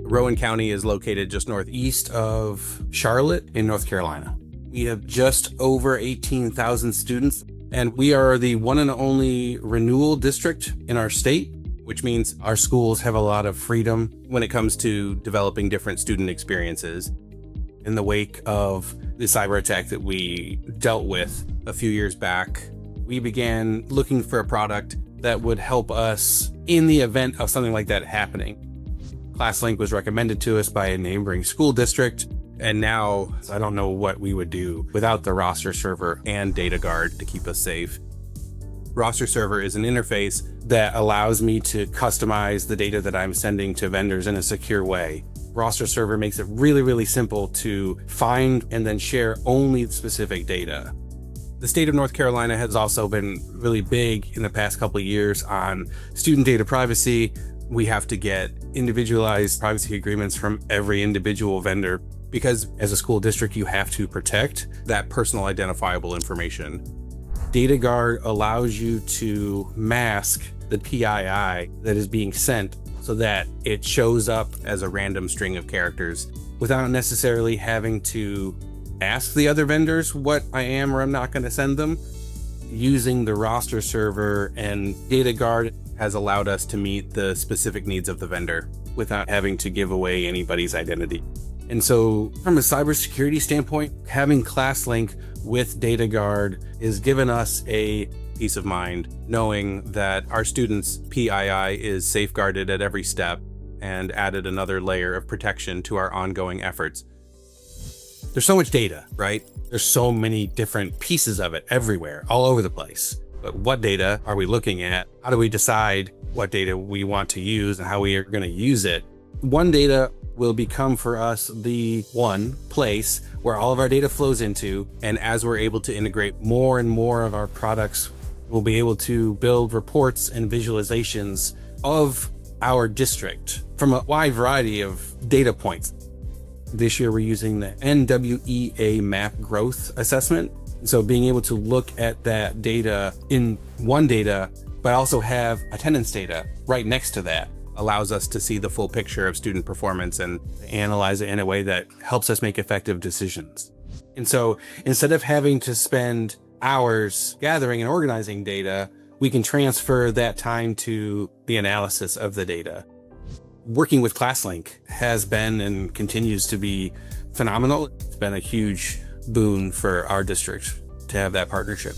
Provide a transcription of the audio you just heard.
Rowan County is located just northeast of Charlotte in North Carolina. We have just over 18,000 students, and we are the one and only renewal district in our state, which means our schools have a lot of freedom when it comes to developing different student experiences. In the wake of the cyber attack that we dealt with a few years back, we began looking for a product that would help us in the event of something like that happening. ClassLink was recommended to us by a neighboring school district, and now I don't know what we would do without the roster server and DataGuard to keep us safe. Roster server is an interface that allows me to customize the data that I'm sending to vendors in a secure way. Roster server makes it really, really simple to find and then share only specific data. The state of North Carolina has also been really big in the past couple of years on student data privacy. We have to get individualized privacy agreements from every individual vendor because as a school district, you have to protect that personal identifiable information. DataGuard allows you to mask the PII that is being sent so that it shows up as a random string of characters without necessarily having to ask the other vendors what I am or I'm not going to send them. Using the roster server and DataGuard has allowed us to meet the specific needs of the vendor without having to give away anybody's identity. And so from a cybersecurity standpoint, having ClassLink with DataGuard has given us a peace of mind, knowing that our students' PII is safeguarded at every step and added another layer of protection to our ongoing efforts. There's so much data, right? There's so many different pieces of it everywhere, all over the place. But what data are we looking at? How do we decide what data we want to use and how we are going to use it? OneData will become for us the one place where all of our data flows into. And as we're able to integrate more and more of our products, we'll be able to build reports and visualizations of our district from a wide variety of data points. This year, we're using the NWEA map growth assessment. So being able to look at that data in OneData, but also have attendance data right next to that, allows us to see the full picture of student performance and analyze it in a way that helps us make effective decisions. And so instead of having to spend hours gathering and organizing data, we can transfer that time to the analysis of the data. Working with ClassLink has been and continues to be phenomenal. It's been a huge boon for our district to have that partnership.